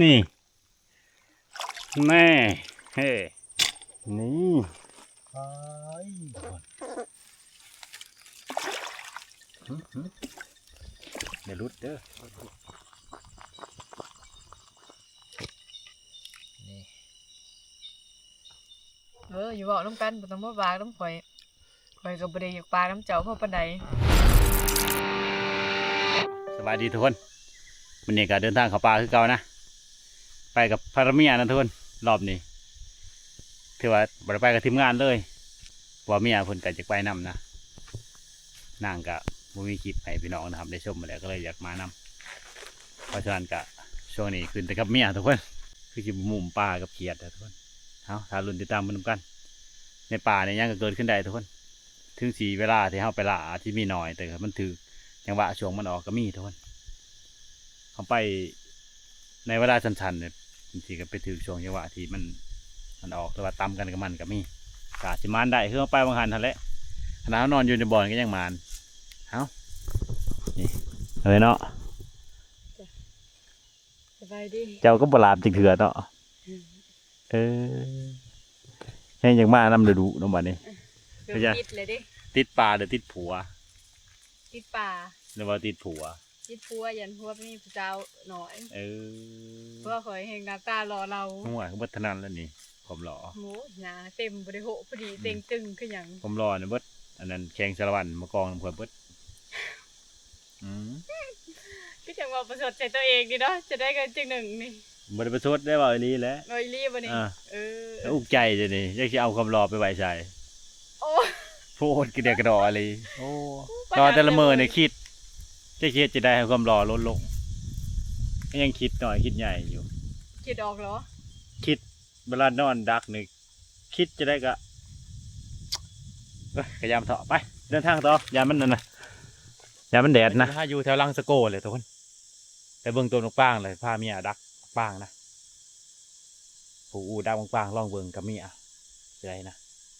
นี่แม่เฮ้นี่ไอ้เดี๋ยวรุดเด้อนี่อยู่บอกน้ำกันบ่ต้องมาบากน้ำข่อยก็บ่ได้อยากปากน้ำเจ้าเพราะปานใดสบายดีทุกคนวันนี้ก็เดินทางเข้าป่าคือเก่านะไปกับภารมีนะทุกคนรอบนี้ถือว่าบ่ได้ไปกับทีมงานเลยว่าเมียเพิ่นก็จะไปนำนะนางก็บ่มีคลิปให้พี่น้องนะครับได้ชมมาแล้วก็เลยอยากมานำเพราะฉะนั้นก็ช่วงนี้ขึ้นแต่กับเมียทุกคนคือสิมุมป่ากับเขียดนะทุกคนเอาถ้าลุ้นติดตามมันกันในป่าเนี่ยยังก็เกิดขึ้นได้ทุกคนถึงสีเวลาที่เฮาไปล่าที่มีน้อยแต่มันถือจังหวะช่วงมันออกก็มีทุกคนเขาไปในเวลาสั้นๆเนี่ยบางทีก็ไปถือช่วงจังหวะที่มันออกแต่ว่าตำกันกับมันก็มีกาสิมานได้คือเขาไปบางหันทันแหละขณะเขานอนอยู่ในบ่อนก็ยังมานเอ้านี่เลยเนาะสบายดีเจ้าก็บลาบจิงเถื่อเนาะแห้งยังมานำฤดูน้องบ้านนี้ติดเลยดิติดปลาหรือติดผัวติดป่าหรือว่าติดผัวติดผัวยันผัวมีผู้เจ้าหน่อยผัวคอยเฮงหน้าตารอเราหัวบัดทนันแล้วนี่ผมรอโหหน้าเต็มบริโภคพอดีเต็งตึงคือหยังผมรอเนี่ยเบิดอันนั้นแข่งสารวัตรมากองน้ำเพื่อนเบิดก็จังว่าประสดใจตัวเองดีเนาะจะได้กันจังหนึ่งนี่บริประชดได้บ่อยลีแล้วน้อยรีบนี่แล้วอุกใจจะนี่ยังจะเอาคำรอไปไว้ใจโอ้พูดกระเดียกระดออะไรโอ้รอแต่ละเมื่อเนี่ยคิดจะได้ให้ความรอลดลงก็ยังคิดหน่อยคิดใหญ่อยู่คิดออกเหรอคิดเวลานอนดักนึกคิดจะได้ก็กระยำเถาะไปเดินทางต่อยามันนั่นนะยามันแดดนะถ้าอยู่แถวลังสโกเลยทุกคนแต่เบื้องต้นนกป้างเลยพาเมียดักป้างนะผู้อูดักป้างล่องเบื้องกับเมียจะได้นะ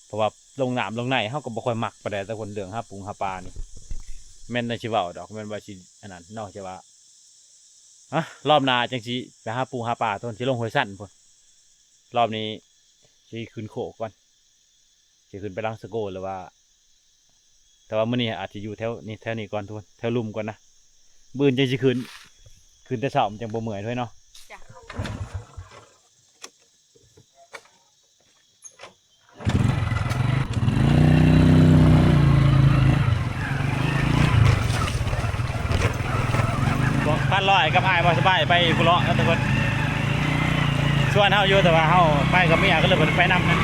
เพราะว่าลงหนามลงไหนเขาก็บ่ค่อยมักประเดี๋ยวแต่คนเดืองห้าปุงห้าปลานี่แม่นในชีวะดอกแม่นว่าชีอันนั้นนอกจากว่ารอบนาจังชีไปห้าปูห้าปลาต้นชีลงห้วยสั้นพุ่นรอบนี้ชีขึ้นโขกก่อนชีขึ้นไปลังสโกหรือว่าแต่ว่ามื้อนี้อาจจะอยู่แถวนี้ก่อนทุกคนแถวลุ่มก่อนนะบืนจังชีขึ้นแต่เช้ามันจังบ่เมื่อยด้วยเนาะ1,100กับอ้ายบ่สบายไปกุเลาะนะทุกคนชวนเฮาอยู่แต่ว่าเฮาไปกับเมียก็เลยบ่ได้ไปนำนะ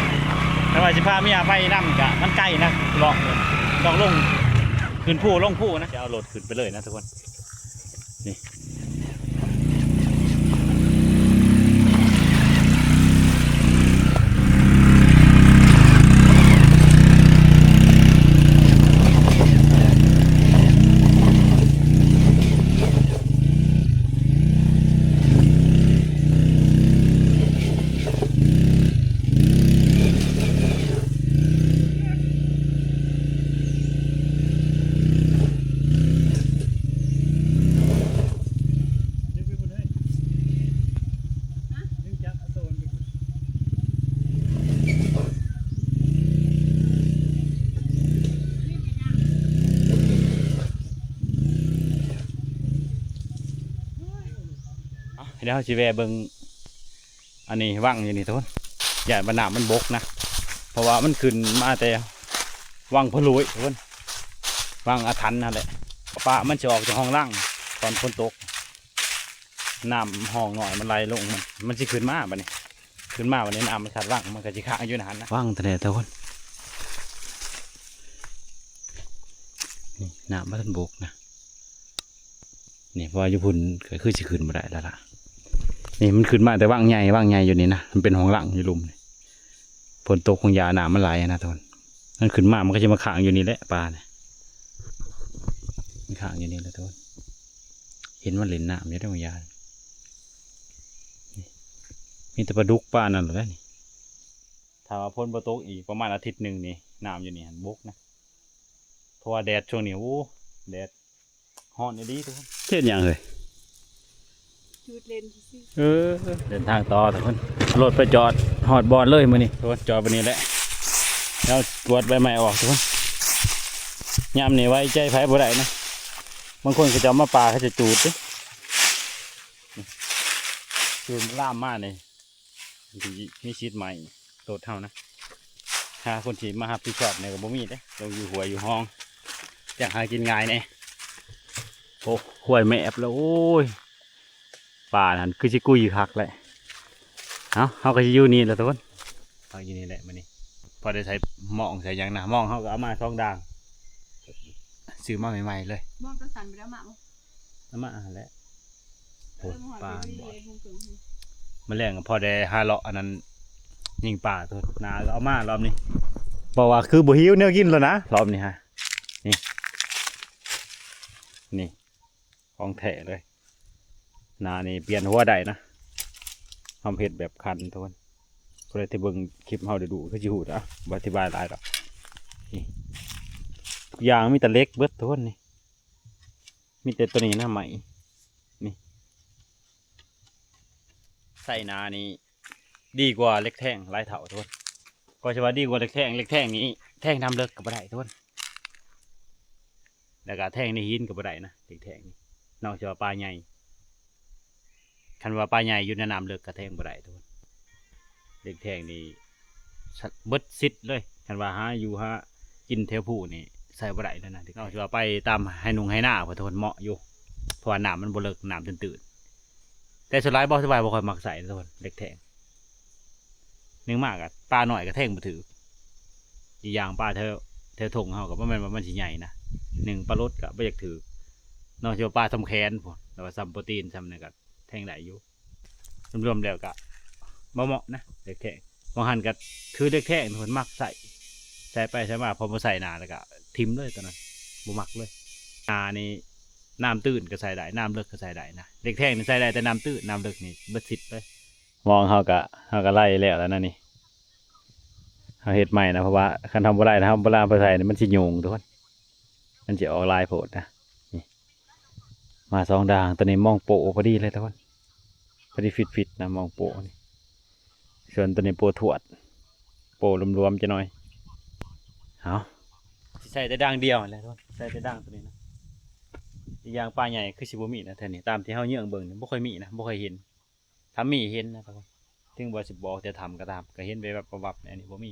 แต่ว่าสิพาเมียไปนำกะมันใกล้นะกุเลาะต้องลงขึ้นผู้ลงผู้นะจะเอารถขึ้นไปเลยนะทุกคนนี่เดี๋ยวสิแวะเบิ่งอันนี้ว่างอยู่นี่ทุกคนอย่าบรรณามันบกนะเพราะว่ามันขึ้นมาแต่ว่างพลุยทุกคนว่างอาถรรพ์นั่นแหละปลามันจะออกจากห้องล่างตอนฝนตกน้ำห้องหน่อยมันไหลลงมันจะขึ้นมาบัดนี้ขึ้นมาวันนี้น้ำมันขาดว่างมันก็จะค้างอยู่นานนะว่างแต่ทุกคนนี่น้ำมันบกนะนี่เพราะอยู่พุ่นก็คือจะขึ้นมาได้แล้วล่ะนี่มันขึ้นมาแต่ว่างใหญ่อยู่นี่นะมันเป็นห้องหลังอยู่ลุมฝนตกของยาหนามันไหลนะทุกคนมันขึ้นมามันก็จะมาขังอยู่นี่แหละปลาเนี่ยมันขังอยู่นี่แหละทุกคนเห็นมันเล่นน้ำอยู่ที่ของยามีแต่ปลาดุกปลานั่นเลยนี่ถ้าว่าพ้นปลาตกอีกประมาณอาทิตย์หนึ่งนี่น้ำอยู่นี่หันบกนะเพราะว่าแดดช่วงนี้โอ้แดดฮ้อนดีทุกคนเช่นอย่างเลย ชุดเล่นสิ เดินทางต่อทุกคนรถไปจอดหอดบอลเลยมื้อนี้ทุกคนจอดวันนี้แหละแล้วกวาดใบไม้ออกทุกคนยามนี่ไว้ใจไผบ่ได้นะบางคนเขาจะเอามาปาเขาจะจูดดิจูดล่ามมากเลยมีชีดใหม่โตดเท่านะหาคนที่มาหับผิดชอบเนี่ยก็บ่มีเด้เราอยู่หัวอยู่ห้องอยากหากินง่ายเนี่ยโอ้ห่วยแม่แอบแล้วโอ้ยป่านั่นคือสิกุยคักเลยเขาก็จะอยู่นี่แหละทุกคนเอาอยู่นี่แหละมื้อนี้พอได้ใช้หม้องใส่หยังนะหม้องเขาก็เอามาท้องด่างซื้อมาใหม่ๆเลย มองก็สั่นไปแล้วหมา เอามาอ่านแล้วโอ้ปลาบ่อย ม มาแรงก็พอได้หาเลาะอันนั้นยิงป่าตัวนาก็เอามารอบนี้บอกว่าคือบ่หิวแนวกินแล้วนะรอบนี้ฮะนี่ของแท้เลยนานี่เปลี่ยนหัวได้นะทำเผ็ดแบบคันทุกคนก็เลยที่เบิ่งคลิปเฮาได้ดูคือสิฮู้นะบ่อธิบายหลายดอกนี่ทุกอย่างมีแต่เล็กเบิดทุกคนนี่มีแต่ตัวนี้นะใหม่นี่ใส่นานี่ดีกว่าเล็กแท่งหลายเท่าทุกคนก็จะว่าดีกว่าเล็กแท่งนี้แท่งน้ำเลิกกับบ่ได้ทุกคนแล้วก็แท่งในหินกับบ่ได้นะเล็กแท่งนี่นอกจากว่าปลาใหญ่คันว่าปลาใหญ่อยู่ในน้ำเลิกกับแท่งบ่ได้ทุกคนเล็กแท่งนี่เบิดซิดเลยคันว่าหาอยู่หากินแถวผู้นี่ใส่บ่ได้แล้วนะนอกจากว่าไปตามให้นุ่งให้หน้าพอทุกคนเหมาะอยู่เพราะว่าน้ำมันบ่เลิกน้ำตื่นแต่สุดท้ายบ่สบายบ่ค่อยมักใส่ทุกคนเล็กแท่งนึงมากอะปลาหน่อยก็แท่งมาถืออีกอย่างปลาเธอถงเขากับว่ามันสิใหญ่นะหนึ่งปลารสกับไม่อยากถือนอกจากปลาทำแคนพวกแล้วก็ซัมโปรตีนซัมเนี่ยก็แท่งได้อยู่รวมๆแล้วก็บ่เหมาะนะเล็กแท่งบางหันก็คือเล็กแท่งคนมักใส่ไปใส่มาพอมาใส่นาแล้วก็ทิมเลยตอนนั้นบ่มักเลยนานี่น้ำตื้นก็ใส่ได้น้ำเลิกก็ใส่ได้นะเล็กแท่งนี่ใส่ได้แต่น้ำตื้นน้ำเลิกนี่เบิดสิทธิ์เลยมองเขาก็ไล่แล้วนั่นนี่เขาเห็ดใหม่นะเพราะว่าคันทำบ่ได้นะทำโบราณภาษาเนี่ยมันสิโยงทุกคนมันจะออกลายโผดนะนี่มาสองด่างตัวนี้มองโปพอดีเลยทุกคนพอดีฟิตนะมองโปนี่ส่วนตัวนี้โปถวดโปรวมๆจะหน่อยเอาใส่แต่ด่างเดียวเลยทุกคนใส่แต่ด่างตัวนี้นะอีกอย่างปลาใหญ่คือสิบมีนะเท่านี้ตามที่เขาเยื่องเบิ่งไม่ค่อยมีนะไม่ค่อยเห็นถ้ามีเห็นนะทุกคนถึงบ่สิบอกจะทำก็ตามก็เห็นไปแบบประวัติอันนี้บ่มี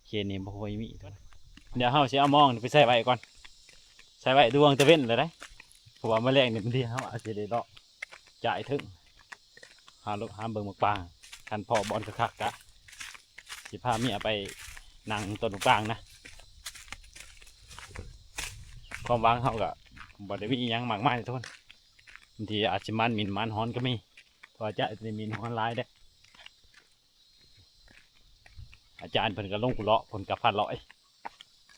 เคนนี่บ่ค่อยมีตัวนะเดี๋ยวเฮาสิเอามองไปใส่ไว้ก่อนใส่ไว้ดวงตะเว้นเลยได้เพราะว่าแมลงนี่บางทีเฮาอาจจะได้เลาะจ่ายถึงหาเบิ่งหมกปลาคันพอบอลคักๆกะสิพาเมียไปนั่งต้นหมกปลางนะความหวังเฮาก็บ่ได้มีอิหยังมากมายทุกคนบางทีอาจจะมันมินมันฮ้อนก็มีเพราะจะมีฮ้อนหลายได้อาจารย์เพิ่นก็ลงกุเลาะเพิ่นก็พันเลาะ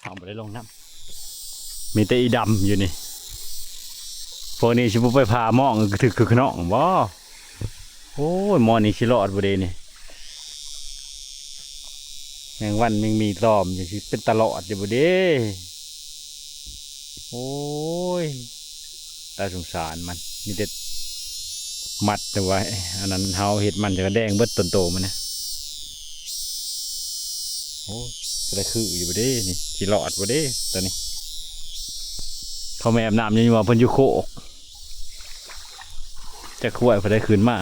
เอาบ่ได้ลงน้ำมีแต่อีดำอยู่นี่พวกนี้สิบ่ไปพามองคือขนองบ่โอ้ยมอนี่สิรอดบ่เด้นี่แมงวันแมงมีตอมอยู่สิเป็นตลอดอยู่บ่เด้โอ้ยตาสงสารมันมีแต่มัดแต่ว่าอันนั้นเฮาเห็ดมันจะกระแดงเบิดต้นโตมันนะโอ้จะได้คืออยู่บ่เด้นี่สิรอดบ่เด้ตอนนี้เขาแม่อาบน้ำยังว่าเพิ่นอยู่โคกจะคุ้ยพอได้คืนมา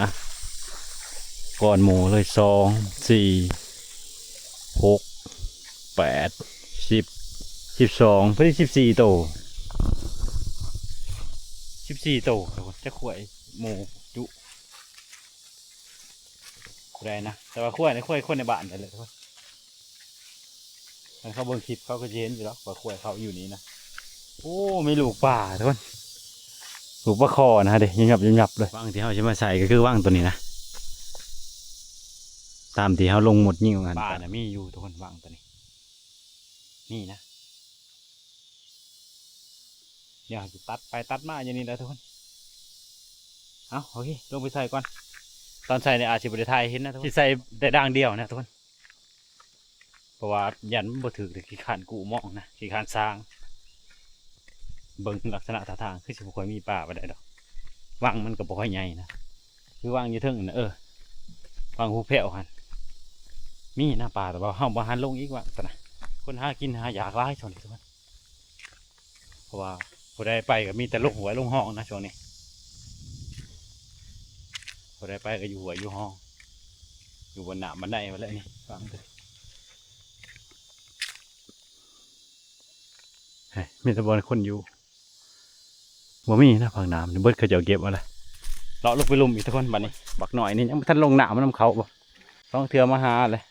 ก่อนหมูเลย2 4 6 8 10 12พอดี14โต14โตจะคุ้ยหมูจุได้นะแต่ว่าคุ้ยในคนในบ้านได้เลยทุกคนเขาเบิ่งคลิปเขาก็เห็นอยู่แล้วว่าคุ้ยเขาอยู่นี้นะโอ้มีลูกป่าทุกคนลูกปลาคอนะเด็กยับเลยว่างที่เขาจะมาใส่ก็คือว่างตัวนี้นะตามที่เขาลงหมดยิ่งกันป่านะมีอยู่ทุกคนว่างตัวนี้นี่นะอยากตัดไปตัดมาอย่างนี้แล้วทุกคนเอาโอเคลงไปใส่ก่อนตอนใส่ในอาชีพบริไทยเห็นนะทุกคนใส่แต่ด่างเดียวนะทุกคนเพราะว่ายันบ่ถือขี้ขานกูมองนะขี้ขานสร้างเบิ่งลักษณะท่าทางคือสิบ่ค่อยมีป่าไปได้ดอก วังมันก็บ่ค่อยใหญ่นะคือวังอยู่เทิงน่ะวังหูแผ่วหันมีหน้าป่าแต่ว่าเฮาบ่หันลงอีกวังซะนะคนหากินหาอยากหลายช่วงนี้ทุกคนเพราะว่าผู้ใดไปก็มีแต่ลงหัวลงห้องนะช่วงนี้ผู้ใดไปก็อยู่หัวอยู่ห้องอยู่บนหน้าบันไดมาแล้วนี่ฟังเถอะเฮ้ยมีแต่บอลคนอยู่บ่มีนะฝั่งน้ำนี่เบิดเขาจะเอาเก็บอะไรเลาะลงไปลุมอีกทุกคนบัดนี้บักหน่อยนี่ยังบ่ทันลงหน้ามันน้ำเขาบ่ต้องเทื่อมาหาเลย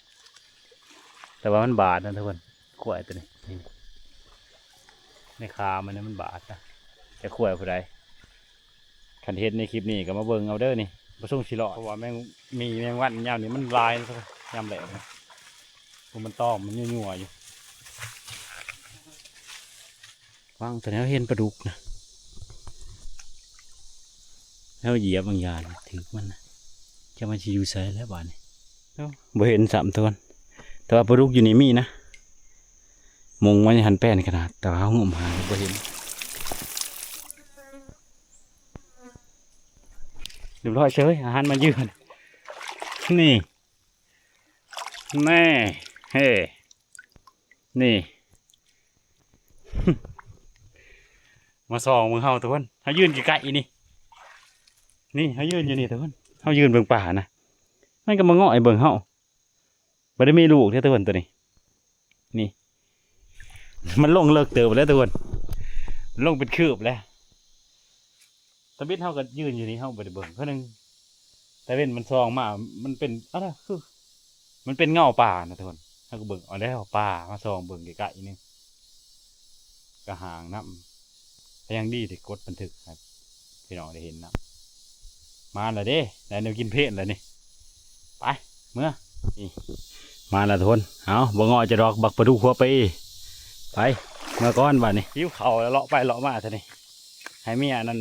แต่ว่ามันบาดนะทุกคนขวายตัวนี้ในขามันนะมันบาดนะจะขวายผู้ใดคันเห็นในคลิปนี้ก็มาเบิ่งเอาเด้อนี่มาส่งชิเลาะเพราะว่าแมงมีแมงวันยามนี้มันลายนะทุกคนยามแหลมนะมันต้อมมันยั่วๆอยู่วางแต่แล้วเห็นปลาดุกนะแล้วเหยียบบางอย่างถือมันนะจะมันจะอยู่ใส่แล้วบ้านนี้บ่เห็นสามตัวแต่ว่าปลาดุกอยู่นี่มีนะมงมันหันแป้นขนาดแต่ว่าเขางมหาบ่เห็นเรียบร้อยเฉยอาหารมายืนนี่แม่เฮ้นี่ มาส่องมึงเฮาทุกคนเขายืนไกลๆนี่นี่เขายืนอยู่นี่ทุกคนเขายืนเบิ่งป่านะมันก็มาเงาะไอ้เบิ่งเฮาไม่ได้มีลูกเท่าทุกคนตัวนี้นี่มันลงเลิกเติบแล้วทุกคนลงเป็นคืบแล้วตะบิดเฮาก็ยืนอยู่นี่เฮาบ่ได้เบิ่งเพราะนึงแต่เว้นมันส่องมามันเป็นอะไรคือมันเป็นเงาป่านะทุกคนเฮาก็เบิ่งเอาแล้วป่ามาส่องเบิ่งไกลๆนี่ก็ห่างน้ำแต่ยังดีที่กดบันทึกครับพี่น้องได้เห็นน้ำมาแล้วเด้ได้แนวกินเพลนแล้วนี่ไปเมื่อนี่มาแล้วทุกคนเอาบ่งอจะดอกบักประดูหัวไปไปเมื่อก้อนบ้านนี่ยิ้วเข่าแล้วเลาะไปเลาะมาท่านี่ให้เมียนั่น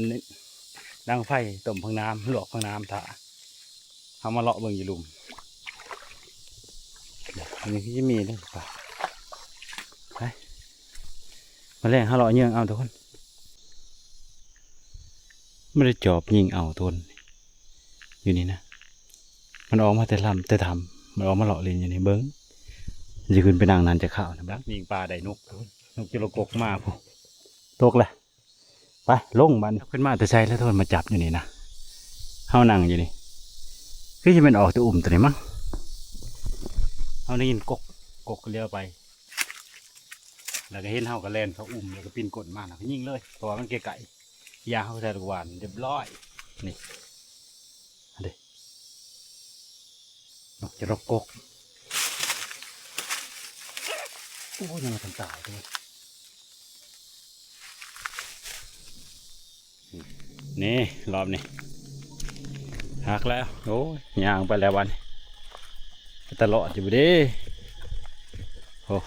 ดังไฟต้มพังน้ำลวกพังน้ำถ่าเอามาเลาะเบิ่งอยู่ลุมอันนี้ที่มีเลยป่ะไปมาแรงเขาเลาะเยื่องเอาทุกคนไม่ได้จอบยิงเอาทนอยู่นี่นะมันออกมาแต่ลำแต่ทำมันออกมาเลาะเล่นอยู่ในเบิ้งจะขึ้นไปนั่งนานจะเข้านะบ้างยิงปลาได้นกจุลกกมาพวกตกเลยไปลงมันขึ้นมาแต่ใช้แล้วทนมาจับอยู่นี่นะเฮานั่งอยู่นี่คือจะเป็นออกตัวตัวนี้มั้งเฮาได้ยินกกเลี้ยวไปแล้วก็เห็นเฮาก็แล่นเขาแล้วก็ปีนกดมาแล้วก็ยิงเลยเพราะว่ามันเกะไก่ยาเขาใส่ลูกหวานเรียบร้อยนี่อันเดนกจะรบกกโอ้ยยังมาทำตายด้วยนี่รอบนี้หักแล้วโอ้ยย่างไปแล้ววันตลอดอยู่ดิโอ้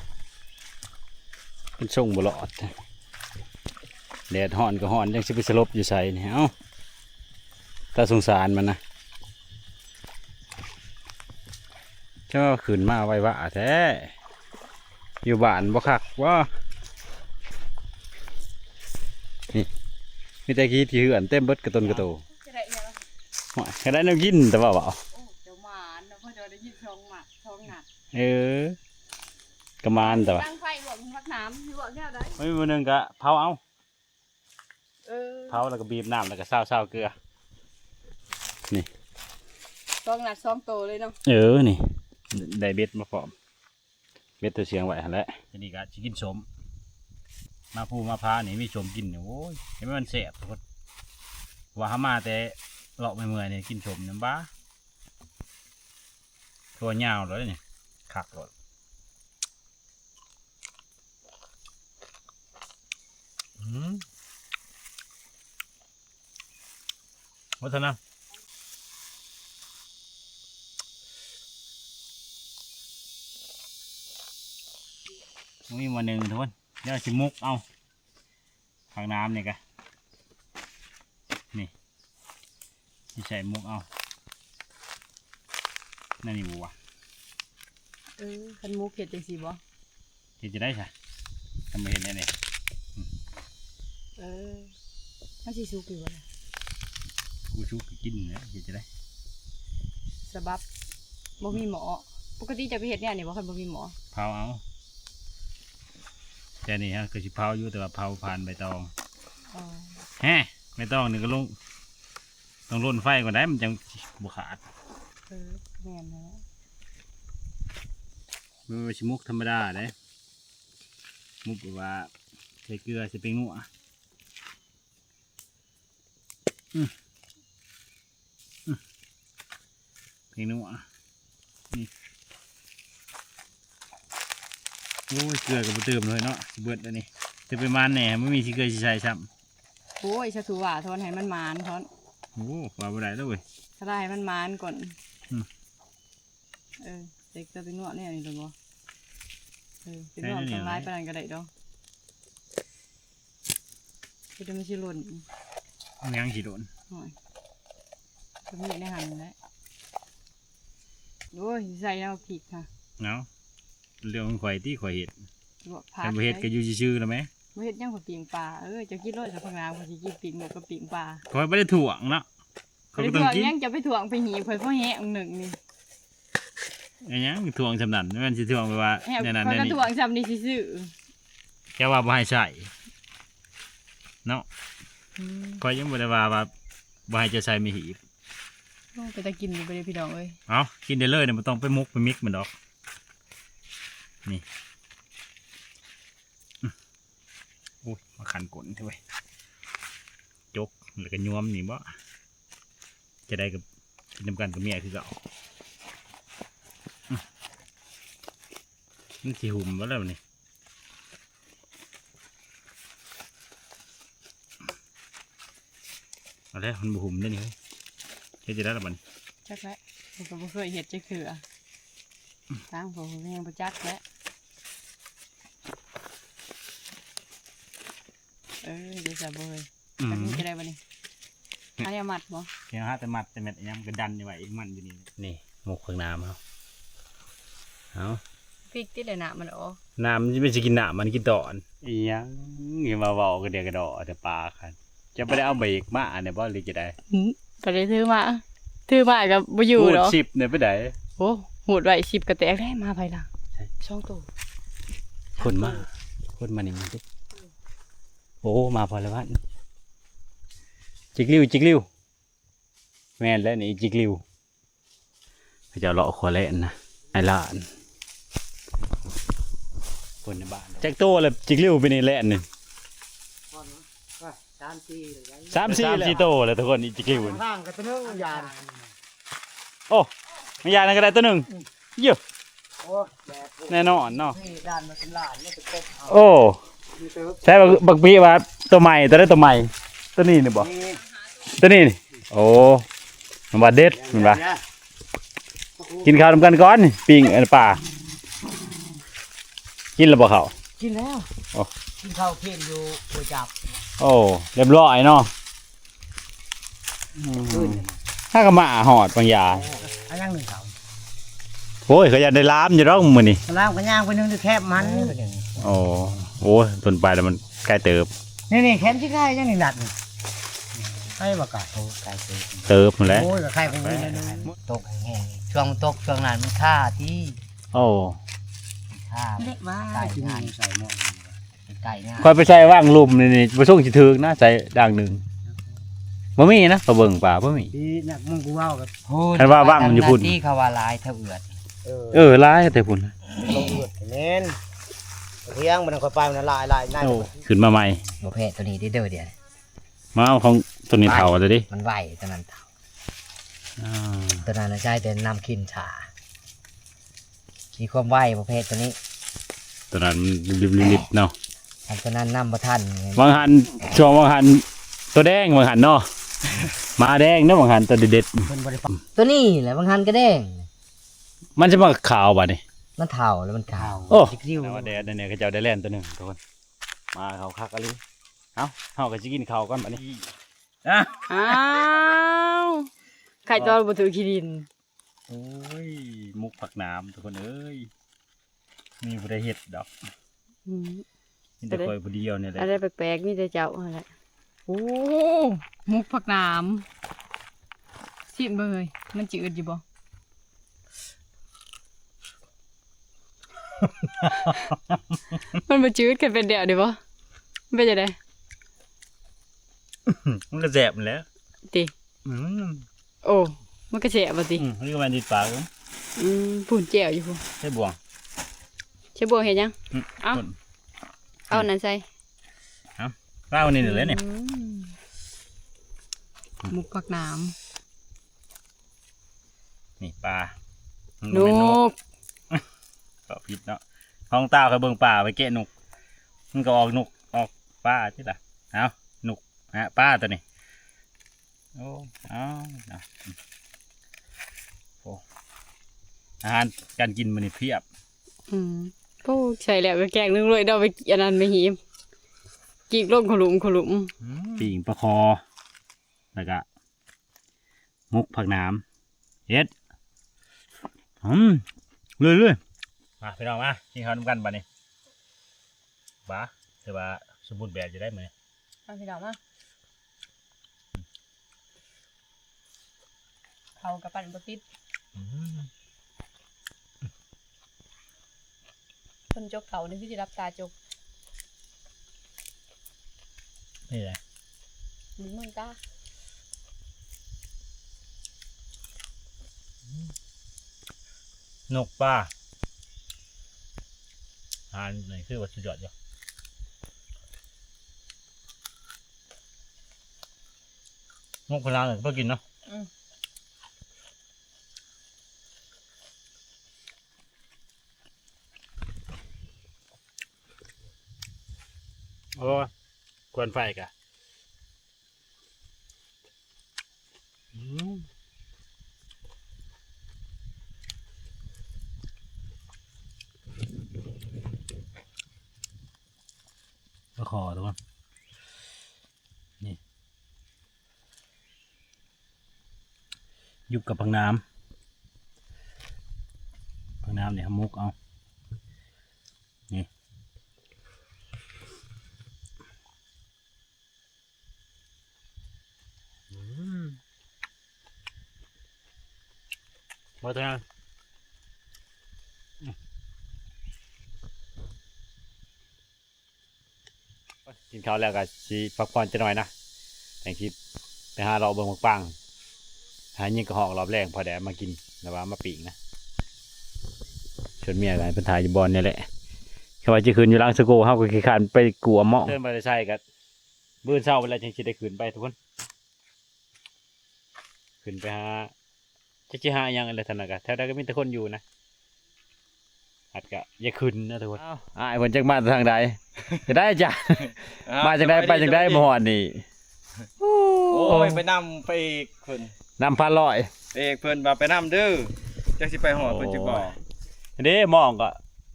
เป็นช่งบลอดแดดห่อนก็ห่อนยังสิไปสลบอยู่ใส่เนี่ยเอ้าตาสงสารมันนะเจ้าขืนมาไว้ว่าแท้อยู่บ้านบ่คักว่านี่มีแต่ขี้ที่เหือนเต็มเบิดกระต้นกระโตแค่ได้น้ำกินแต่ว่าเปล่าเดี๋ยวมาเนาะเพื่อจะได้ยินช่องหมักช่องหนักกระมานแต่ว่าตั้งไฟหลวงพักน้ำหลวงแค่ไหนไม่มีมือหนึ่งกะเผาเอาเผาแล้วก็บีบน้ำแล้วก็ซาวเกลือนี่ช่องหนักช่องโตเลยเนาะนี่ได้เบ็ดมาพร้อมเบ็ดตัวเสียงไว้แล้วทีนี้ก็จะกินสมมาพูมาพานี่มีสมกินเนี่ยโอ้ยเห็นไหมมันแสบทุกคนว่าหามาแต่เลาะไม่เมื่อยเนี่ยกินสมน้ำบ้าตัวยาวเลยเนี่ยขักเลยวัฒนะมีวันหนึ่งทุกคนเดี๋ยวชิมุกเอาทางน้ำเนี่ยกันนี่ที่ใส่มุกเอานั่นนี่บัวคันมุกเห็ดจังสีบ่เห็ดจะได้ใช่ทำไมเห็ดเนี่ยมันสีสุกอยู่วะ กูชุกกินนะเฮ็ดจะได้ สบับบ่มีหมอปกติจะไปเฮ็ดเนี่ยนี่บ่คันบ่มีหมอ เผาเอาแต่นี่ฮะก็สิเผาอยู่แต่ว่าเผาผ่านใบตอง อ๋อ แฮะใบตองนี่ก็ลงต้องร่นไฟก่อนได้มันจังบ่ขาด แม่นแล้ว มันบ่สิมุกธรรมดาเด้มุกแบบว่าใส่เกลือใส่เป็นนัวเป็นนัวนี่โอ้ยเกลือกับบ่เติมเลยเนาะสิเบิดแล้วนี่จะไปมันแหน่ไม่มีสิเกลือสิใส่ซ้ำ โอ้ยสะถูว่าทอนให้มันมานทอน โอ้ว่าบ่ได้แล้วเว้ย ถ้าได้ให้มันมานก่อน อืม เด็กจะไปนวดเนี่ยนี่ดอกบ่ไปนวดทำร้ายปานนั้นก็ได้ดอกคือจะไม่ใช่หล่น มันยังสิโดน หน่อยก็มีในหันแหล้วโอ้ยใส่เอาพริกค่ะ เนาะเรื่องของข่อยที่ข่อยเฮ็ด ลวกผั คั ก นบ่เฮ็ดก็อยู่ซื่อๆแล้วแหม บ่เฮ็ดหยังกับปิ่งปลาจะกินรสกับผักน้ำก็สิกินปิ่งหมูกับปิ่งปลา ข่อยบ่ได้ถ่วงเนาะ ไป เขาก็ ถ่ ต้อง วง กิน ยังจะไปถ่วงไปหีบเพิ่นพ่อแห้งหนึ่งนี่ อันยังถ่วงสำนันมันสิถ่วงไปว่า แห้ง ในนั้น เพิ่ ใน นก็ นี้ ถ่วงซ้ำนี่ซื่อ แค่ว่าบ่ให้ใส่เนาะ ๆ ข่อยยังบ่ได้ว่าบ่ให้จะใส่ไม่หีบ โอ้ไปตะกินอยู่ไปเลยพี่น้องเอ้ย เอากินได้เลยเนี่ยบ่ต้องไปมุกไปมิกมันดอกนี่โอ้ยมาขันกลนเถอะเว้ยจกแล้วก็ยวมนี่บ่จะได้กับกินนำกันกับเมียคือเก่ามันสิหุ่มบ่แล้วนี่เอาแล้วมันบ่หุ่มได้นี่เฮ้ยเฮ็ดจะได้ละบัดนี้ จักแล้วผมก็บ่เคยเฮ็ดจักเทื่อทางผมก็ยังบ่จักแล้วเดี๋ยวจะบ่เฮ้ย อื อัน ม นี้จะได้บ่นี่อันนี้มัดบ่ เพียงหาแต่มัดแต่เม็ดอิหยังก็ดันอยู่ไว้อีกมันอยู่นี่นี่หมกข้างน้ำเอา พริกติดเลยน่ะมันออก น้ำมันไม่ใช่กินน้ำมันกินตอนอีหยังอย่ามาเว้ากันเดี๋ยวกระดอแต่ปลาคันจะไม่ได้เอาเบรกมาเนี่ยบ่หรือจะได้ ก็ได้ถือมาก็บ่อยู่ พูด เนาะ ชิปเนี่ยไปไหน โอ้หูดไว้10กระแตกได้มาภายหลังช่องโต คนมานี่มันดิโอ้มาพอแล้ววันจิกลิ้วแม่นแล้วนี่จิกลิ้วเขาจะเลาะขวาเล่นนะไอ้ล้านคนในบ้านแจ็คโต้เลยจิกลิ้วไปในแล่นหนึ่งสามสี่โตเลยทุกคนอีจิกลิ้วนี่ ร่างกับตัวนึงยาน โอ้ไม่ยากนะก็ได้ตัวหนึ่งเยอะ โอ้แดด แน่นอนเนาะ นี่ด้านมันเป็นลานนี่เป็นกบเอา โอ้ มีเติบ ใช่บักพี่ว่าตัวใหม่ตัวได้ตัวใหม่ตัวนี้นี่บ่ นี่ ตัวนี้นี่โอ้มันว่าเด็ดมันว่ากินข้าวนำกันก่อนนี่ปิ้งป่ากินแล้วบ่เขา กินแล้ว โอ้ กินข้าวเพี้ยนอยู่หัวจับ โอ้เรียบร้อยเนาะ ขึ้น ถ้าก็มาหอดบางอย่าง อันยังหนึ่งเขา โอ้ยเขาอยากได้ล้ามอยู่ร้องมือนี่ ล่างก็ย่างไปนึงจะแคบมัน โอ้โอ้ยต้นไปแล้วมันใกล้เติบ นี่แขนที่ได้ยังหนึ่งดัดใครบอกกันโอ้ไก่เติบ เติบหมดแล้ว โอ้ยกับใครเป็นยังไงตกแห้งช่วงตกช่วงนั้นมันฆ่าที่ โอ้ ฆ่าเล็กว่าไก่งานใส่หม้อไก่งาน คอยไปใส่ว่างลุมนี่ไปส่งสิถึกนะใส่ด่างหนึ่งบ่มีนะเขาเบิ่งป่าบ่มี ดีนักมึงกูว่ากับ คันว่าว่างมันอยู่พุ่น ที่เขาว่าลายเท่าเอือด ร้ายแต่พุ่น ลงเอือดเน้นเที่ยงมันค่อยไปมันลายนั่น โอ้ขึ้นมาใหม่ โมเพตัวนี้ที่เด้อเดียว มาเอาของตัวนี้เท่าเลยดิ มันไหวตัวนั้นเท่า อ่า ตัวนั้นใช่แต่นำขินชามีความไหวประเภทตัวนี้ ตัวนั้นมันริบๆเนาะ อันตัวนั้นนำประทัน บางหันช่วงบางหันตัวแดงบางหันเนาะมาแดงเนาะบางหันตัวเด็ด เป็นบริษัทตัวนี้แหละบางทันก็แดง ๆมันจะมาขาวบ่นี่ มันเท่าแล้วมันขาว โอ้ จิกริ้ว แต่ว่าแดดเนี่ยเขาเจ้าได้แล่นตัวหนึ่งทุกคนมาเขาคักอะไรเอาเฮาก็สิกินข้าวก่อนบัดนี้อ่ะ อ้าวไข่ตอนบ่ถือขี้ดิน โอ้ยมุกผักน้ำทุกคนเอ้ยมีบ่ได้เฮ็ดดอกมีแต่คอยผู้เดียวเนี่ยแหละ อะไรแปลกๆนี่แต่เจ้าอะไรโอ้มุกผักน้ ชิมเบยมันจืดอยู่บ่ มันบ่จืดกันเป็นเดียวดิบ่มันเป็นจังได๋ มันก็แสบแล้ว ติ อืม โอ้มันก็แซ่บบ่ติ นี่ก็มันติดปาก พูนแจ่วอยู่พุ่น ใช่บ่วง ใช่บ่เฮ็ดหยัง เอา คน เอานั่นใส่ เล่านี่เลยเนี่ย หมุกผักน้ นี่ปลา ำนก ก็ผิดเนาะห้องตาเคยเบิ่งปลาไปแกะนกมันก็ออกนกออกปลาที่ล่ะเอานกปลาตัวนี้โอ้เอาเนาะโอ้อาหารการกินมันนี่เพียบ โอ้ใช่แล้วก็แกงนึงเลยเดาไปอันนั้นไปหีมกีกลงขลุมปิ่งปลาคอแล้วก็มุกผักน้ำเฮ็ดเรื่อยๆมาพี่น้องมากินข้าวน้ำกันบ้านี้บ้าแต่ว่าสมบูรณ์แบบจะได้ไหม เอาพี่น้องมาเขากับปั่นบติดคนจกเขานี่ที่รับตาจก นี่แหละ มึงตา นกป้าอาหารไหนคือว่าสุดยอดอยู่นกพลาเนี่ยเพื่อกินเนาะโอ้ควรไฟกะก็ขอทุกคนนี่ยุบกับพังน้ำเนี่ยมุกเอานี่มาตัวนั้นกินข้าวแล้วก็สิพักผ่อนจะหน่อยนะแต่งคลิปไปหาเราเบิ่งปังหายิงกระหอกรอบแรกพอแดดมากินแต่ว่ามาปีกนะชวนเมียกันเป็นถ่ายอยู่บอลนี่แหละแค่ว่าจะคืนอยู่ล่างสกูเฮาก็ขี้ขานไปกลัวหม้อเดินไปใส่กันบื้นเช้าเวลาจังสิได้คืนไปทุกคนขึ้นไปหาจะหายังอะไรทำนักะแถวใดก็มีแต่คนอยู่นะอาจจะอย่าขึ้นนะทุกคนอ้าวคนจักมาทางใดจะได้จ้ะมาจากใดไปจากใดบ่ฮอดนี่ โอ้ยไปนำไปอีกเพิ่น นำ1,100ไปอีกเพิ่นว่าไปนำเด้อจักสิไปหอดเพิ่นจักบ่ เด้มองก็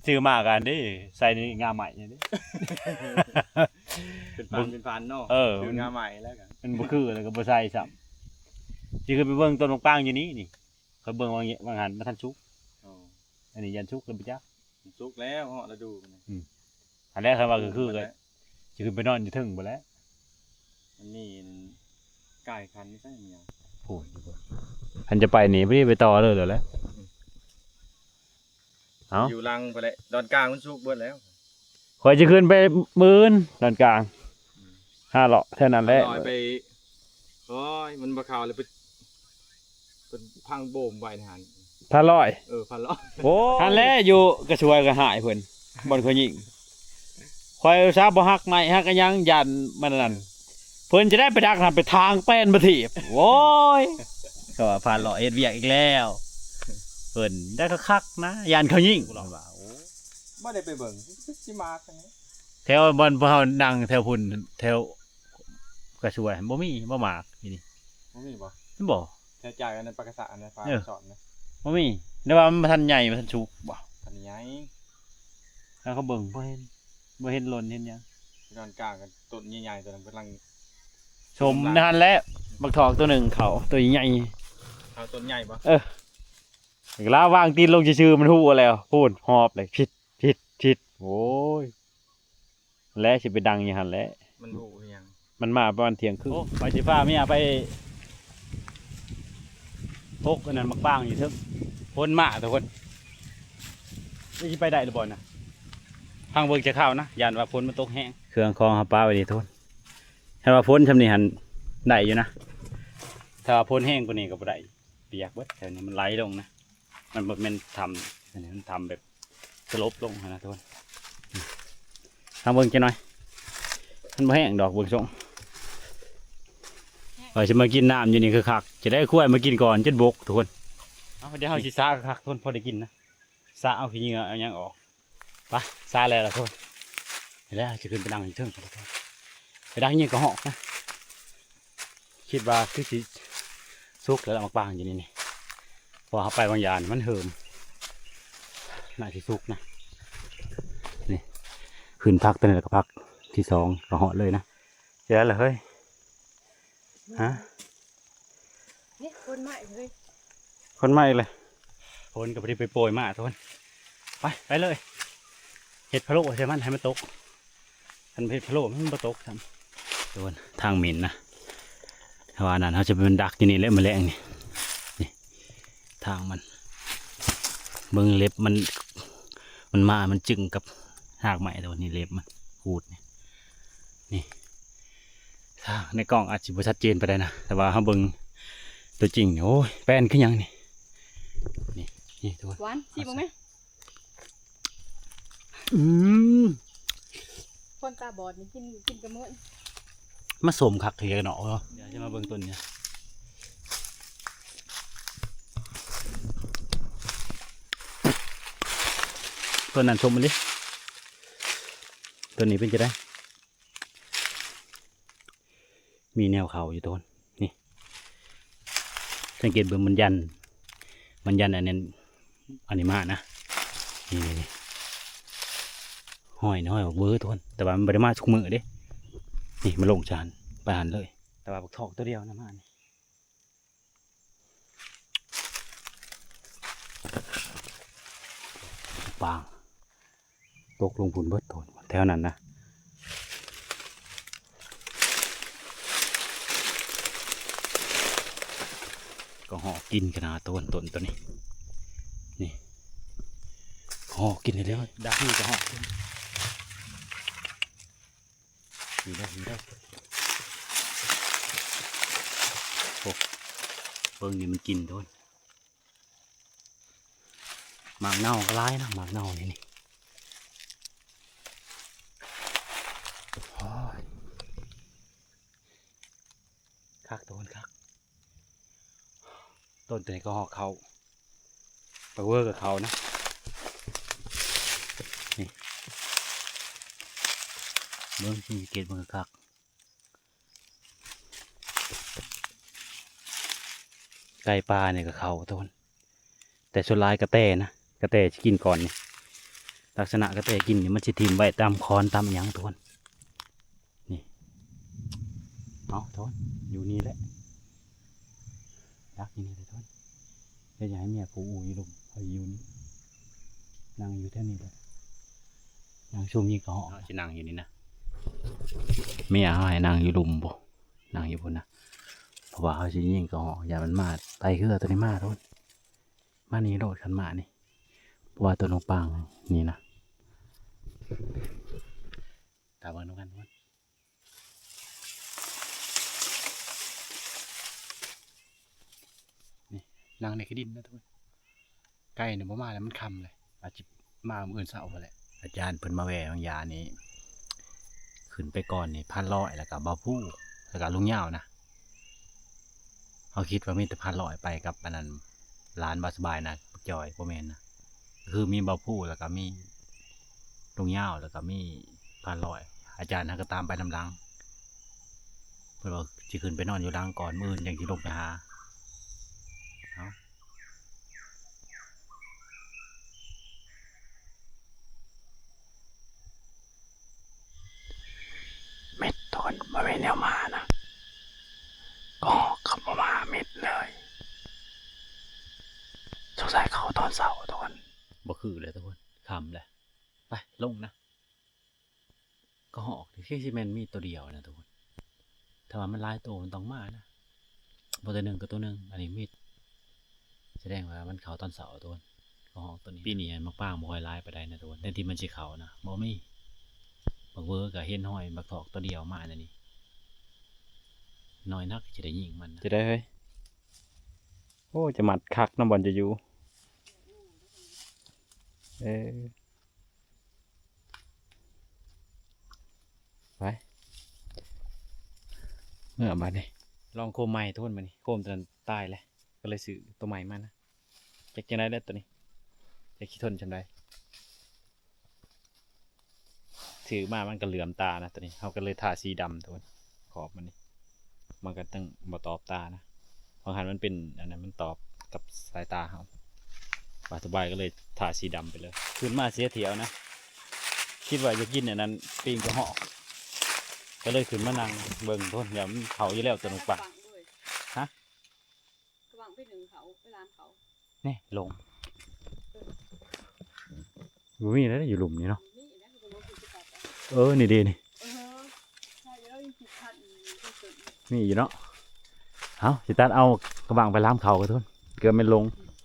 ซื้อมากันดิใส่นี่งาใหม่นี่ดิ เป็นพันเนาะ มัน งานใหม่แล้วกัน มันบ่คือแล้วก็บ่ใส่ซ้ำสิคือไปเบิ่งต้นมะปรางอยู่นี่นี่เขาเบิ่งวางหันมาทันชุก อ๋อ อันนี้ยันชุกแล้วบ่จ๊ะ สุกแล้วเหาะแล้วดูมัน อันแรกเขาว่าก็คือเลยสิขึ้นไปนอนอยู่ถึงบ่แล้ว มันนี่ไก่คันนี่ใช่มั้ย พูดอันจะไปนี่บ่ได้ไปต่อเลยเหรอแล้วเอ้า อยู่ลังไปเลยดอนกลางมันสุกเบิดแล้ว ข่อยจะขึ้นไปมื้นตอนกลาง5เลาะเท่านั้นแหละ น้อยไปโอ้ยมันบ่เข้าเลยไปเป็นพังโบมไว้ในหัน 1,100 พันล้อ โอ้อันแรกอยู่กระชวยก็หายเพิ่นบ่อนเขายิงข่อยอุตส่าห์บ่ฮักไม้ฮักก็ยังยันมันนั่นเพิ่นจะได้ไปดักทำไปทางแป้นบ่ถีบโอ้ยก็ว่า1,100เฮ็ดเวียกอีกแล้วเพิ่นได้คักๆนะยันเขายิงว่าโอ้ บ่ได้ไปเบิ่งสิมากันนี่ แถวบ่อนเฮานั่งแถวพุ่นแถวกระชวยบ่มีบ่มากนี่นี่ บ่มีบ่ มันบ่ แท้จ่ายอันนั้นปากกะสะอันนั้นฟ้าสอนนะ บ่มีแต่ว่ามันบ่ทันใหญ่มันทันชุกบ่ อันนี้ไง แล้วเขาเบิ่งบ่เห็นหล่นเห็นหยัง ดอนกลางกันต้นใหญ่ๆตัวนั้นกำลัง ชมนั่นแหละบักทองตัวหนึงเขาตัวใหญ่ เอาต้นใหญ่บ่ ลาวางตีนลงชื่อๆมันหู้แล้วพูดหอบเลยผิดโอ้ยและสิไปดังอย่างหันแหละ มันหูยัง มันมาประมาณเที่ยงครึ่งไปสิฟ้าเมียไป พกอันนั้นมักบ้างอยู่เถอะพ้นมาทุกคนนี่จะไปได้หรือบ่นะทางเบิกจะเข้านะยานว่าพ้นมันตกแห้งเครื่องคองหาปลาไว้ดีทุกคนถ้าว่าพ้นทำนี่หันได้อยู่นะถ้าว่าพ้นแห้งกว่านี้ก็บ่ได้เปียกเบิดแถวนี้มันไหลลงนะมันบ่แม่นทำอันนี้มันทำแบบสลบลงนะทุกคนทางเบิกจะหน่อยมันบ่แห้งดอกเบิกส่งว่าจะมากินน้ำอยู่นี่คือคักจะได้คุ้ยมากินก่อนจนบกทุกคนเอาเดี๋ยวเอาสิซาคักทุกคนพอได้กินนะซาเอาขี้เหงื่อเอาหยังออกไปซาแล้วล่ะทุกคนเห็นแล้วจะขึ้นไปนั่งอยู่เทิงทุกคนไปดังยังก็หอกนะคิดว่าคือสิสุกแล้วมักบางอยู่นี่พอเขาไปบางอย่างมันเหิมน่าสิสุกนะนี่ขึ้นพักตัวนี้แล้วก็พักที่สองก็เหาะเลยนะเจอแล้วเฮ้ยฮะ นี่คนใหม่เลย คนใหม่เลยคนก็ไปโปรยมาทุกคนไปเลยเห็ดพะโล้ใช่ไหมให้มันตกทันเห็ดพะโล้มันไม่ตกทำทุกคนทางหมิ่นนะถ้าว่านั้นเขาจะเป็นดักที่นี่เล็บแมลงนี่ทางมันเบิ้งเล็บมันมามันจึงกับหากใหม่ตัวนี้เล็บมันขูดนี่ทางในกล้องอาจจะไม่ชัดเจนไปได้นะแต่ว่าเขาเบิ้งตัวจริงโอ้ยแป้นขึ้นยังนี่ทุกคน หวานชิมไหม คนตาบอดนี่กินกระเมื่อ มาสมคักเทียกันเนาะเดี๋ยวจะมาเบิ่งต้นนี้ต้นนั้นชมมันดิต้นนี้เป็นจะได้มีแนวเขาอยู่ต้นนี่สังเกตเบิ่งมันยันอันนี้มานะนี่ห้อยออกเบอร์ทุกคนแต่ว่ามันไม่ได้มาทุกมือเด้นี่มาลงจานไปหันเลยแต่ว่าบักทอกตัวเดียวนะมานี่ปางตกลงพุ่นเบิดโทนแถวนั้นนะก็ห่อกินขนาดต้นตัวนี้นี่ห่อกินได้แล้วดักนี่ก็ห่อมีได้โอ้เบิ่งนี่มันกินโดนหมากเน่าก็ร้ายนะหมากเน่านี่โอ้ยคักต้นคักต้นตัวนี้ก็ห่อเขาไปเวอร์กับเขานะนี่เบิ่งมีเกล็ดมันคักไก่ปลาเนี่ยกับเขาต้นแต่ส่วนลายกระแตนะกระแตจะกินก่อนนี่ลักษณะกระแตกินนี่มันจะทิ่มไว้ตามคอนตามหยังต้นนี่เอาต้นอยู่นี่แหละรักอยู่นี่เลยต้นจะอยากให้เมียผูอูอยู่ลมเอาอยู่นี่นั่งอยู่แท่นี้เลยนั่งชมยิงกระหอบจะนั่งอยู่นี่นะเมียเขาให้นั่งอยู่ลุมบ่นั่งอยู่บนนะเพราะว่าเขาจะยิงกระหอบอย่ามันมาไตเหือตัวนี้มาต้นมานี่โดดขันมานี่เพราะว่าตัวน้องปางนี่นะตาเบิ้งน้องกันทุกคนนี่นั่งในขี้ดินนะทุกคนใกล้เนี่ยบ่มาแล้วมันคำเลยอาจจะมาเมื่อเช้าไปแหละอาจารย์เพิ่นมาแหวบางยานี่ขึ้นไปก่อนนี่1,100แล้วก็บ่าวผู้แล้วก็ลุงเหย้านะเขาคิดว่ามีแต่1,100ไปกับอันนั้นร้านบาสบายนะจอยโปรแมนนะคือมีบ่าวผู้แล้วก็มีลุงเหย้าแล้วก็มี1,100อาจารย์นะก็ตามไปนำหลังเพิ่นบอกจะขึ้นไปนอนอยู่หลังก่อนมื้ออย่างที่ลงไปหาเม็ดทนมาเป็นแนวมานะก็ขับมาเม็ดเลยสงสัยเขาตอนเสาร์ทุกคนบ่คือเลยทุกคนคำเลยไปลงนะก็หอกที่ซีเมนมีตัวเดียวนะทุกคนถ้าว่ามันลายตัวมันต้องมานะตัวหนึ่งกับตัวหนึ่งอันนี้มี แสดงว่ามันเขาตอนเสาร์ตัวของห้องตัวนี้ปีนี้มักป้างบ่ค่อยร้ายไปได้นะตัวแต่ที่มันสิเขานะบ่มีบักเวอร์กับเห็นห้อยบักถอกตัวเดียวมาอันนี้น้อยนักจะได้ยิงมันจะได้เฮ้ยโอ้จะหมัดคักน้ำบอลจะอยู่ไปเมื่อมาเนี่ยลองโคมใหม่ทุนมานี่โคมตัวนั้นตายเลยก็เลยซื้อตัวใหม่มานะจะจังได้ตัวนี้จะคิดทนจังได้ถือมามันก็เหลื่อมตานะตัวนี้เขาก็เลยทาสีดำตัวขอบมันนี่มันก็ต้องมาตอบตานะบางครั้งมันเป็นอันนั้นมันตอบกับสายตาเขาปาสบายก็เลยทาสีดำไปเลยขึ้นมาเสียเถียวนะคิดว่าจะกินอันนั้นปีงกระหอกก็เลยขึ้นมานั่งเบิ่งต้นเดี๋ยวมันเขาอยู่แล้วตัวนุกป่ะฮะ กระบังไปหนึ่งเขาไปร้านเขา นี่ลงอยู่นี่แล้วอยู่หลุมนี่เนาะ นี่นะคือรถคือตัด นี่ดีนี่ ใช่แล้วยังผิดพลาดอีกที่สุด นี่อยู่เนาะเอาสิตัดเอากระบังไปล้ามเขากันทุนเกือบไม่ลง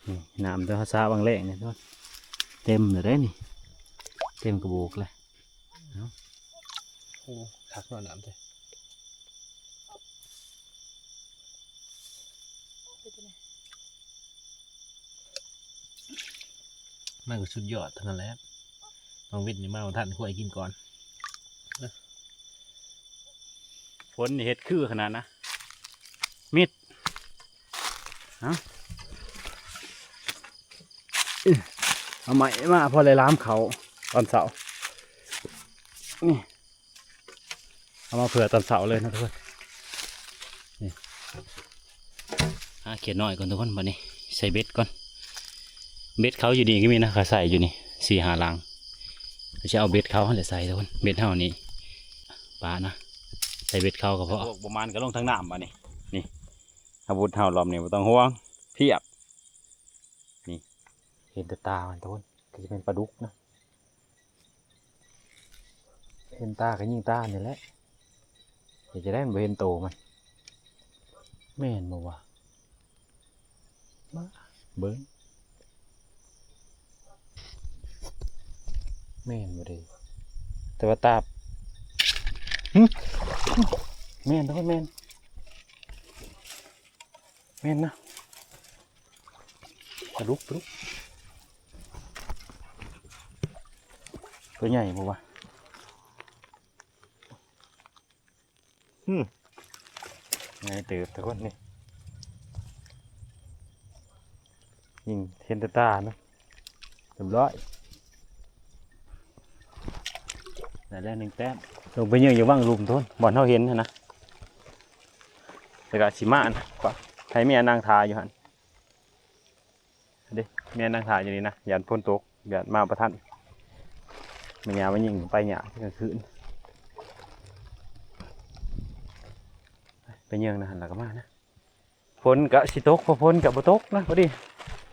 นี่น้ำตัวซาบางแรงเนี่ยทุนเต็มเลยได้นี่เต็มกระโบกเลยโอ้คักนอนน้ำเลยมันก็สุดยอดทั้งนั้นแหละน้องวิทย์นี่มาท่านคุยกินก่อน ฝนนี่เฮ็ดคือขนาดนะมิดเอาใหม่มาพอเลยล้ามเขาตอนเสาร์นี่เอามาเผื่อตอนเสาร์เลยนะทุกคนนี่เขียนหน่อยก่อนทุกคนมานี่ใส่เบ็ดก่อนเบ็ดเขาอยู่นี่ก็มีนะเขาใส่อยู่นี่4-5 ลังจะเอาเบ็ดเขาเลยใส่ทุกคนเบ็ดเท่านี้ปลานะใส่เบ็ดเขาก็พอประมาณก็ลงทั้งน้ำมานี่นี่อาวุธเท่าลอมเนี่ยไม่ต้องห่วงเพียบนี่เห็นแต่ตามันทุกคนก็จะเป็นปลาดุกนะเห็นตาก็ยิงตาเนี่ยแหละอยากจะได้มันเห็นโตมันไม่เห็นบ่วะมาเบิ้งไม่เห็นบ่เลยแต่ว่าตาแม่นทุกคนแม่นนะปลาดุกตัวใหญ่บ่วะไงเติบทุกคนนี่ยิงเห็นแต่ตาเนาะเรียบร้อยได้แล้ว1 แต้มลงไปยืนอยู่ว่างลุมทุนบ่อนเขาเห็นนะแต่ก็สิมานะก็ให้เมียนางทาอยู่หันเด้เมียนางทาอยู่นี่นะอย่าพ้นตกอย่ามาประทันเมียมายิงไปหยาที่กลางคืนไปเยืองนะหันหลังก็มานะฝนกับสิตกพอฝนกับบ่ตกนะพอดี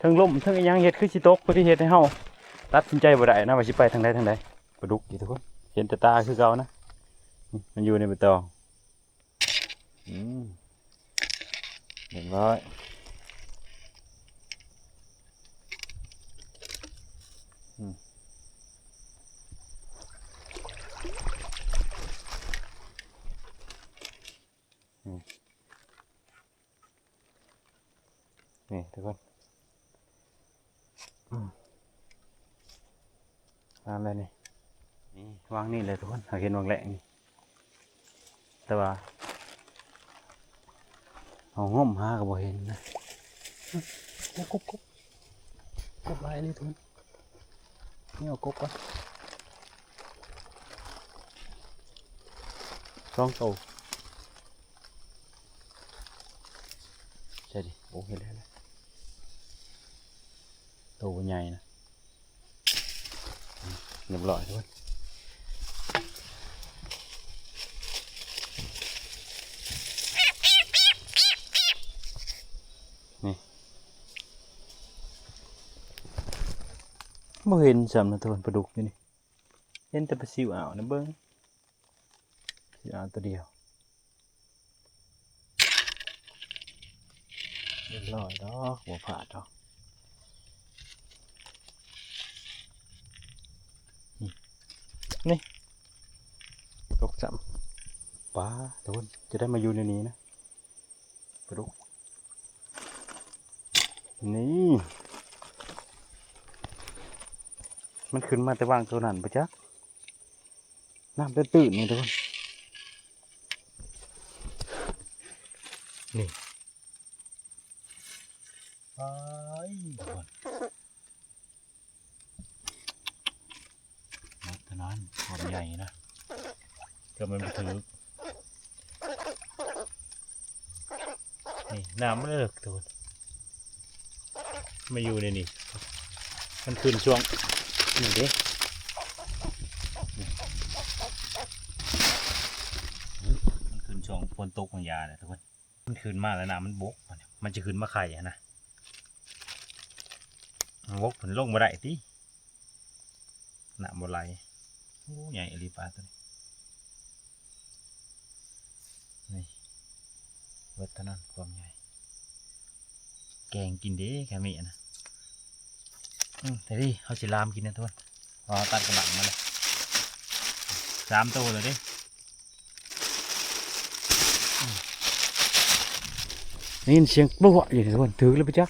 ทั้งลมทั้งอีหยังเฮ็ดคือสิตกพอดีเฮ็ดให้เฮาตัดสินใจบ่ได้นะว่าสิไปทางใดปลาดุกอยู่ทุกคนเห็นแต่ตาคือเก่านะมันอยู่ในใบตองเห็นร้อยนี่ทุกคนตามเลยนี่วางนี่เลยทุกคนเห็นวางแหลงนี่แต่ว่าเอาง่มหาก็บ่เห็นนะกบลายเลยทุกคนนี่เอากบก่อน2 ตัวใช่ดิโอ้เห็นแล้วตัวใหญ่นะเรียบร้อยทุกคนนี่บ่เห็นสำนะทุกคนปลาดุกอยู่นี่เห็นแต่ปลาซิวอ่าวนะเบิ้งซิวอ่าวตัวเดียวเรียบร้อยดอกบ่ผ่าดอก นี่ตกจับปลาทุกคนจะได้มาอยู่ในนี้นะปลาดุกนี่มันขึ้นมาแต่วางตัวนั้นปะจ๊ะน้ำตื่นๆนี่ทุกคนนี่ไปทุกคนนับเท่านั้นความใหญ่นะก็มันไปถึงนี่น้ำมันเลิกทุกคนมาอยู่ในนี่มันขึ้นช่วงนี่เด้มันขึ้นช่วงฝนตกของยาเนี่ยทุกคนมันขึ้นมาแล้วน้ำมันบกมันจะขึ้นมาไข่นะบกมันลงมาได้ที่น้ำบไหลโอ้ใหญ่อลีปลาตัวนี้นี่เวทเท่านั้นความใหญ่แกงกินเด้แกมีนะแต่ดิเขาสิลามกินนะทุกคนพอตัดกระบังมาเลย3 ตัวเลยดินี่เสียงปุ๊บอยู่ทุกคนถือเลยไปจัก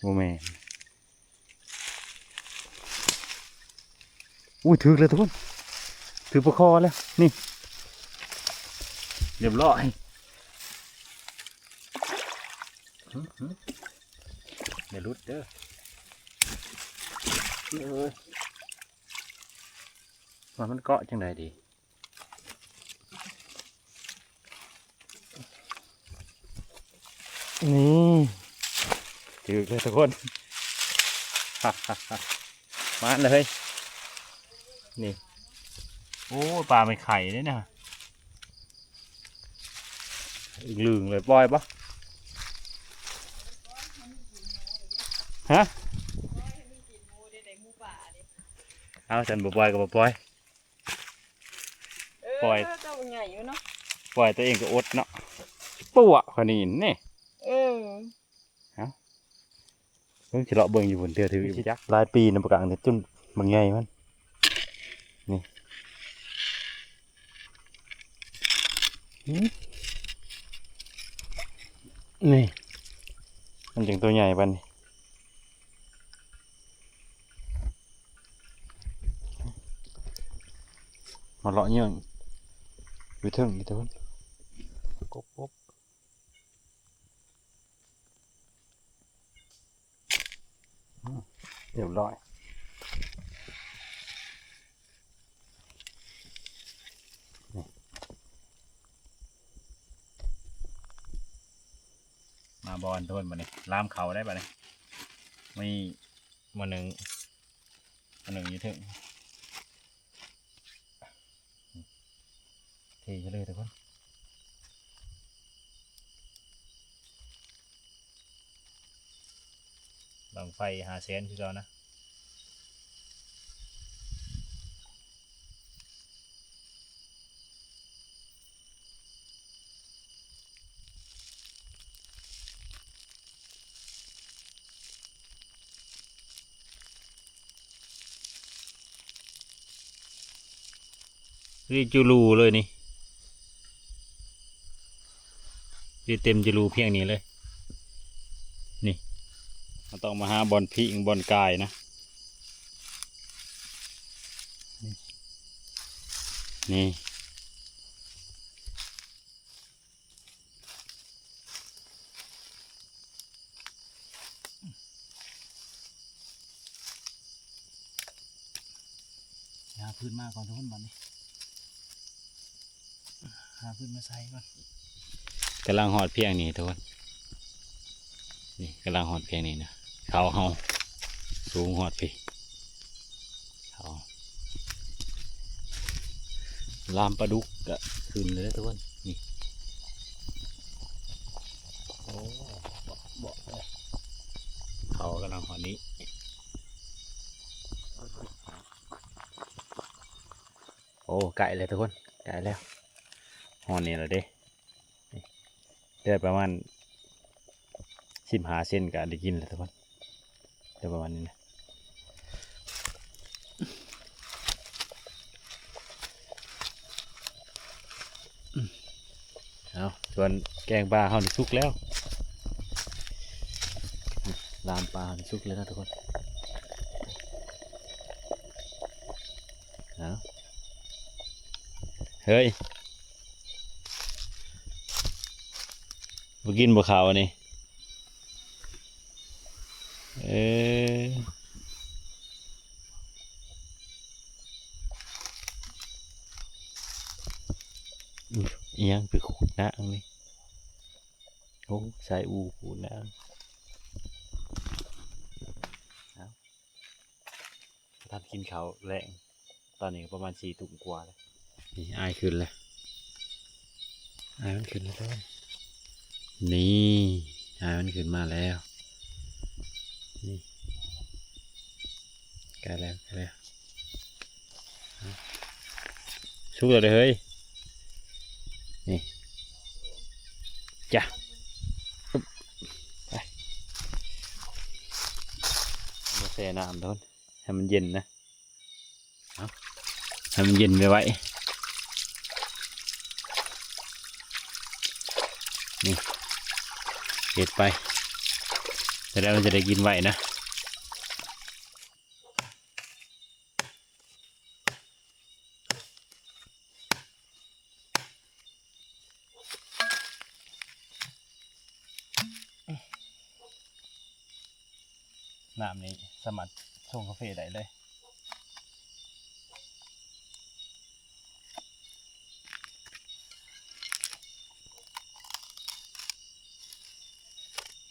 โมเมนอุ้ยถือเลยทุกคนถือประคอแล้วนี่เรียบร้อยเดี๋ยวรุดเด้อว่ามันเกาะจังไดดีนี่ถือเลยทุกคนมาเลยนี่โอ้ปลาไม่ไข่เลยนะอีกลึงเลยปล่อยปะฮะเอาฉันบ่ปล่อยก็บ่ปล่อยปล่อย ตัวใหญ่อยู่เนาะ ปล่อยตัวเองก็อดเนาะปั่วขนาดนี่ เพิ่งจะเลาะเบิ่งอยู่บนเทือถืออีกจักหลายปีนะประกังแต่จนบางใหญ่มันนี่มันจึงตัวใหญ่ปันนี่มาเลาะเยื่องอยู่เทิงนี่ทุกคนกบเรียบร้อยมาบอลโดนมาเนี่ยลามเขาได้ปะเนี่ยไม่มาหนึ่งอยู่ถึงเทเลยทุกคนบังไฟ500,000ที่เรานะรีจูรูเลยนี่รีเต็มจูรูเพียงนี้เลยนี่เราต้องมาหาบอลพิงบอลกายนะนี่หาพื้นมาก่อนทุกคนบัดนี้หาพื้นมาใส่ก่อนกำลังหอดเพียงนี้ทุกคนนี่กำลังหอดเพียงนี้นะเขาเฮาสูงหอดพี่เขาลามปลาดุกก็ขึ้นเลยทุกคนนี่โอ้เบาเลยเขากำลังหอดนี้โอ้ไก่เลยทุกคนไก่แล้วหอดนี้แล้วเด้ได้ประมาณ15 เซนก็ได้กินแล้วทุกคนได้ประมาณนี้นะ ส่วนแกงปลาเขานี่สุกแล้วลามปลานี่สุกแล้วนะทุกคนเอาเฮ้ยมากินบ่ขาวนี่เอออีหยังไปขูดนะอันนี้โอ้ใส่อูขูดนะเอาทำกินเขาวแรงตอนนี้ประมาณ4 ทุ่มกว่าแล้วนี่อายขึ้นแล้วอายมันขึ้นแล้วทุกคนนี่อายมันขึ้นมาแล้วนี่ใกล้แล้วใกล้แล้วเอาชุกเลยเฮ้ยนี่จ้ะปึ๊บไปมาแช่น้ำทุกคนให้มันเย็นนะเอาให้มันเย็นไว้นี่เด็ดไปแต่แล้วมันจะได้กินไหวนะน้ำนี้สามารถชงกาแฟได้เลย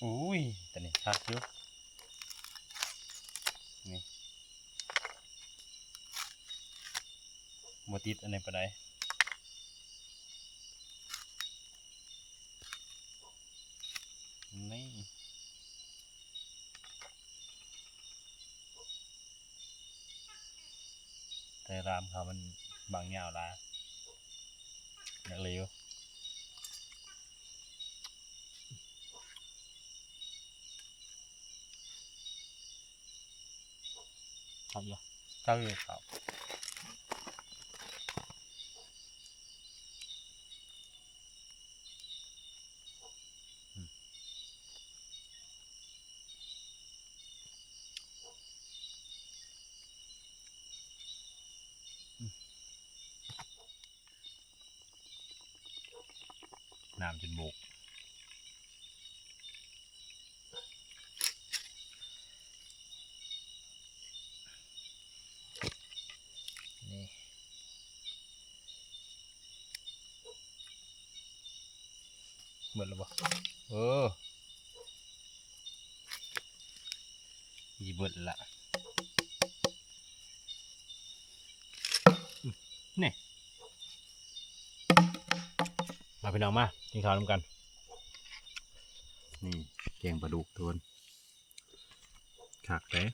อุ้ยแต่นี่ชักอยู่นี่โมติดอันไหนปะไดนี่แต่รามเขามันบางยาวละอยากเลี้ยวครับเหรอเข้าอยู่ครับน้ำจนโบกนี่ เบิดแล้วบ่เออยีเบิดละนี่มาพี่น้องมากินข้าวร่วมกันนี่แกงปลาดุกทุกคนขักเลย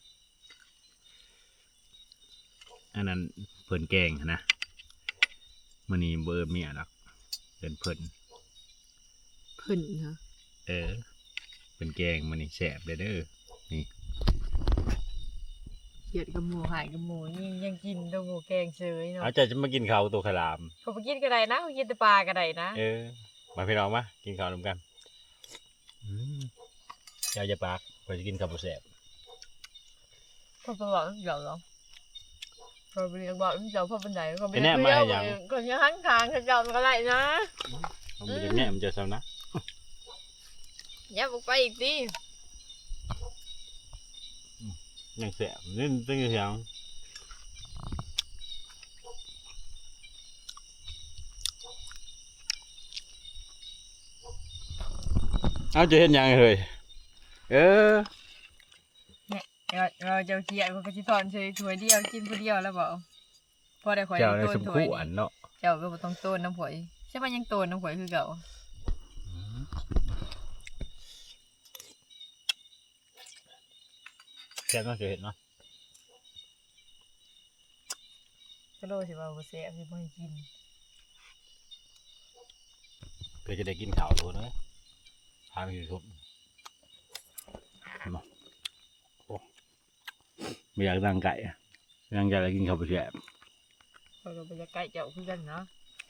อันนั้นเพิ่นแกงนะมื้อนี้เบอร์เมียดอกเพิ่นเพิ่นค่ะ เออเป็นแกงมื้อนี้แซ่บเด้อนี่ เกลียดกับหมูหายกับหมูยังกินตัวหมูแกงเฉยเนาะ เอาจะมากินข้าวตัวขลาม เขาไปกินก็ได้นะเขากินแต่ปลาก็ได้นะ เออมาพี่น้องมากินข้าวร่วมกันเจ้าจะปากเพื่อจะกินข้าวบ่แซ่บ เขาไปบอกเดี๋ยวเหรอเขาไปบอกเดี๋ยวพอเป็นไหนเขาไป แน่มาให้หยัง คนยังหันทางเขาจอดก็ได้นะ มันบ่จะแน่มันจะซ้ำนะ อย่าบอกไปอีกสิ ยังแซ่บนี่ตึ้งเสียงเอาจะเห็นยังเฮ้ยเออ เราจะเกลียดมันก็จะทอนเฉยถ้วยเดียวกินผู้เดียวแล้วบอกพอได้ข่อย เจ้าใน ต้น สม ถ้ว คู่ ย อัน นี่ เนาะ เจ้าก็บ่ต้องต้นน้ำผอยใช่ไหมยังต้นน้ำผอยคือเก่า แซ่บต้องเสียเห็นเนาะ ก็โลสิว่าบ่แซ่บสิบ่ให้กิน เพื่อจะได้กินข้าวตัวเนอะพาไปกินทุบมาโอ้ไม่อยากดังไก่อะดังไก่แล้วกินข้าวไปแซ่บ ข้อยก็บ่อยากใกล้เจ้าคือกันเนาะ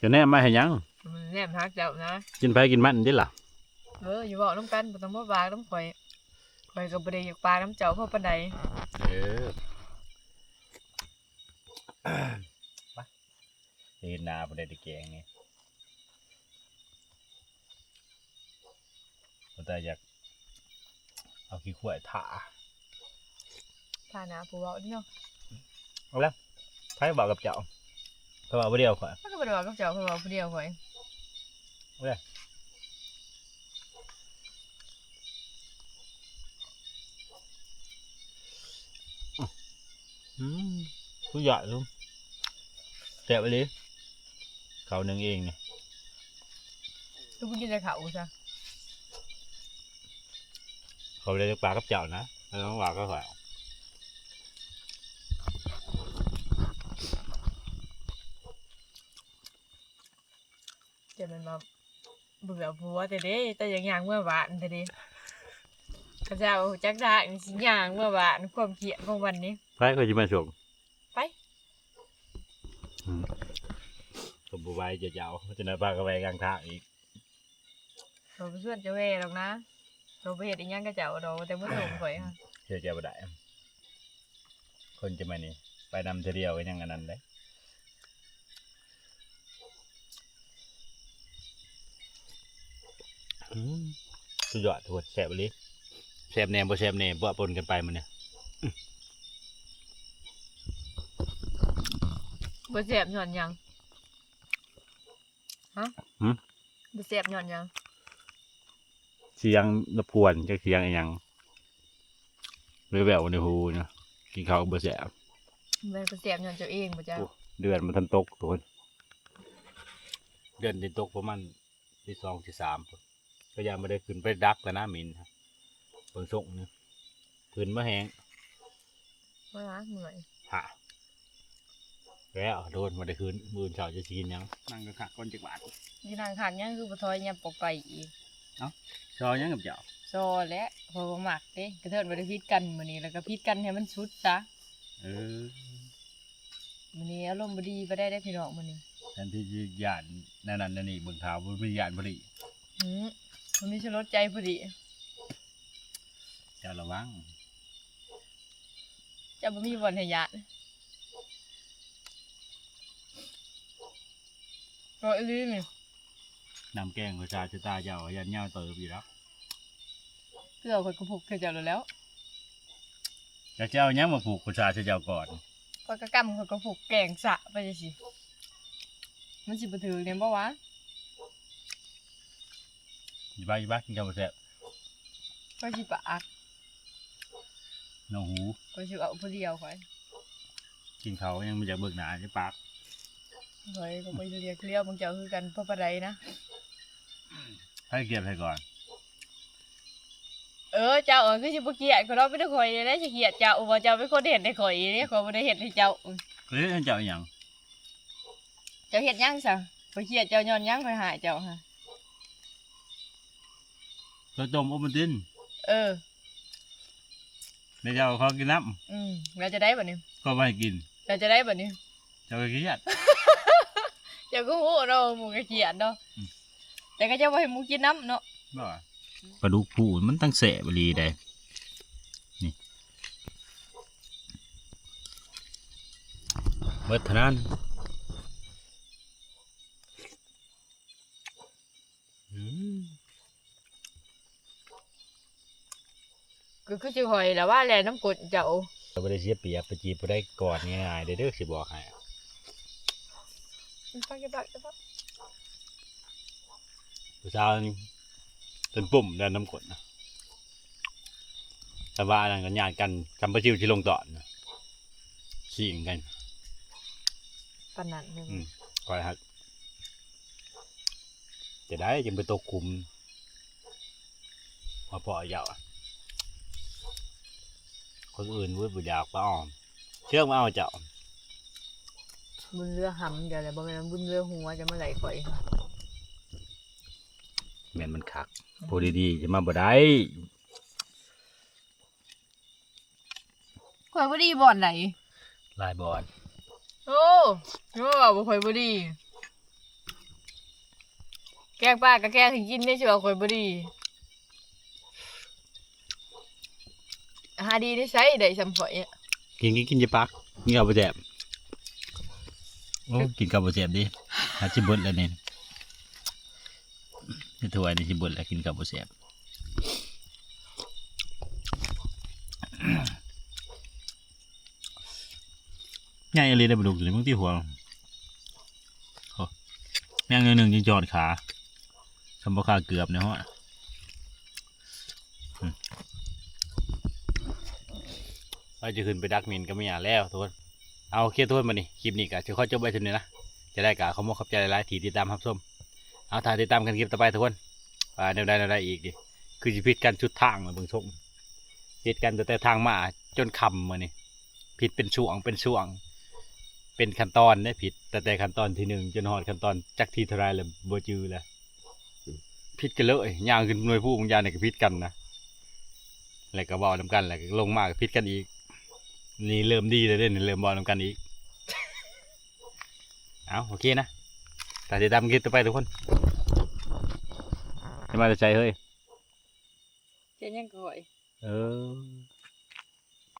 จะแน่มาให้หยัง มันแนมฮักเจ้านะ กินไปกินมันดิล่ะ อยู่บอกน้ำกันบ่ต้องมาบากน้ำข่อยก็บ่ได้อยากปลาน้ำเจ้าเพราะปานใด เออเห็นหน้าบ่ได้ตะแกงไงแต่อยากเอาขี้ข่วยถ่า ผ่าหนาผู้เว้าเนาะ เอาละใครบอกกับเจ้าเพราะว่าบ่เดียวข่อย มันก็บ่ได้ว่ากับเจ้าเพราะว่าผู้เดียวข่อย เอาละผู้ใหญ่ลุงแซ่บไปเลยเขาหนึ่งเองเนี่ย ทุกคนกินแต่ข้าวซะ เขาเลยปลากับเจ้านะแล้วน้องว่าก็ข่อย จะมันมาเบื่อผัวแต่เด้แต่อย่างอย่างเมื่อวานแต่เด้เขาเจ้าจักได้มันสิย่างเมื่อวานความเกลียดของวันนี้ ไปเขาจะมาส่ง ไป ผมบไหว้จะยาวๆจะนัดปลากระไวกลางทางอีก เราไปส่วนเจ้าแว่หรอกนะเราไปเห็ดอีหยังกับเจ้าดอกแต่เมื่อส่งข่อยค่ะ เชื่อใจบ่ได้คนจะมานี่ไปนำเทอเดียวกันยังอันนั้นเลยสุดยอดทุกคนแสบเลยแสบแหนมบ่แสบแหนมบ่ปนกันไปมันเนี่ย บ่แซ่บหย่อนหยังฮะบ่แซ่บหย่อนหยัง เสียงรบกวนจากเสียงอะไรยังหรือแววในหูเนาะกินข้าวก็บ่แสบ มันบ่แซ่บหย่อนเจ้าเองบ่จ้า โอ้เดือนมันทันตกทุกคนเดือนที่ตกประมาณที่2ที่3พุ่นก็ยังไม่ได้ขึ้นไปดักแล้วนะมินครับฝนส่งเนี่ยขึ้นมาแห้ง ว่าเหนื่อย ฮะแล้วโดนมาได้คืนมือเช้าจะกินยังนั่งกระขักก้นจักบาท นี่ทางขาดหยังคือบ่ทอยยับปอกไปอีก ชอยังกับเจ้า ซอและพอบ่มักเด้กระเทิดบ่ได้พิดกันมื้อนี้แล้วก็พิดกันให้มันสุดซะ เออ มื้อนี้อารมณ์บ่ดีบ่ได้พี่น้องมื้อนี้ แทนที่จะหยาดนั่นนั่นนี่เบิ่งข่าวบ่มีหยาดบ่ดี มันมีชลดใจพอดี เจ้าระวัง จะบ่มีบ่อนให้ยะก็อีหลีนี่ น้ำแกงประชาชนตาเจ้ายันเงาเติบอยู่แล้ว เกลือข่อยก็ผูกเจ้าแล้ว จะเจ้ายังมาผูกประชาชนเจ้าก่อน ข่อยก็กำข่อยก็ผูกแกงสะไปจังซี่มันสิบ่ถือเนี่ยบ่วะ อยู่บ้านกินข้าวบ่แซ่บ ข่อยสิปาก น้องหู ข่อยสิเอาผู้เดียวข่อย กินเขาวยังไม่อยากเบิกหนาใช่ปาก ข่อยก็บ่เรียกเลี้ยวมึงเจ้าคือกันเพราะปานใดนะ ให้เก็บให้ก่อน เจ้าคือสิบ่เกลียดข่อยเนาะเป็นข่อยได้สิเกลียดเจ้าบ่เจ้าเป็นคนเฮ็ดให้ข่อยนี่ข่อยบ่ได้เฮ็ดให้เจ้า เฮ้ยเจ้าอหย่าง เจ้าเฮ็ดหยังซะข่อยเกลียดเจ้าย้อนหยังข่อยหายเจ้าฮะ เราต้มโอมันติน เออ ในเจ้าเขากินน้ เราจะได้บัดนี้ ำก็ไม่ให้กิน เราจะได้บัดนี้ เจ้าก็เครียด เจ้าก็ฮู้เนาะหมูกระเขียนเนาะแต่ก็จะบ่ให้หมูกินน้ำเนาะ บ่ปลาดุกผูมันตั้งแสบรีได้นี่เบิดเท่านั้นก็คือสิหอยแล้วว่าแลน้ำกรดเจ้า เราไม่ได้เสียเปรียบไปจีบไปได้ก่อนง่ายๆเด้อสิบอกให้ ฟังจะฟัง ผู้สาวนี่เป็นปุ่มด้านน้ำกรดนะแต่ว่านั่นกันญาติกันจำประชิวที่ลงต่อนะขิงกัน ปานนั้นเลย คอยฮักจะได้ยังไปตกคุมพอพอเยาว์คนอื่นวุ้ยบุญยากป้าอ้อมเชื่อมาเอาเจ้า บุญเรือหำเดี๋ยวแหละบ่แม่นบุญเรือหัวจะมาไหลข่อย แม่นมันคักพูดดีๆจะมาบ่ได้ ข่อยบ่ดีบ่อนไหน ลายบอล โอ้ว่าบ่ข่อยบ่ดี แกงปลากับแกงให้กินได้ชัวร์ข่อยบ่ดีหาดีได้ใช้ได้สำข่อยอะ กินจะปักกินกับบ่แซ่บโอ้กินกับบ่แซ่บดิหาสิเบิดแล้วนี่นี่ถ้วยนี่สิเบิดแล้วกินกับบ่แซ่บใหญ่เลยได้บ่ลูกนี่มึงที่หัวโอ้แม่งหนึงยังจอดขาสมบ่ขาเกือบเนาะเราจะขึ้นไปดักมินก็ไม่อยากแล้วทุกคนเอาโอเคทุกคนมานี่คลิปนี้ก็จะข้อจบไปทีนี้นะจะได้กะขอมขอบใจหลายๆที่ติดตามรับชมเอาถ่ายติดตามกันคลิปต่อไปทุกคนแนวใดอีกดิคือจะพิดกันชุดทางมาเบิ่งชมพิดกันแต่ทางมาจนคำมานี่ผิดเป็นช่วงเป็นขั้นตอนได้ผิดแต่ขั้นตอนที่1จนหอดขั้นตอนจักที่เท่าไรเลยบ่จือแล้วผิดกันเลยย่างขึ้นหน่วยผู้บางอย่างเนี่ยก็ผิดกันนะแล้วก็เว้านำกันแล้วก็ลงมาก็ผิดกันอีกนี่เริ่มดีเลยเด้นี่เริ่มเว้านำกันอีกเอาโอเคนะแต่ติดตามคลิปต่อไปทุกคนจะมาจะใจเฮ้ย เฮ็ดหยังก่อย เออ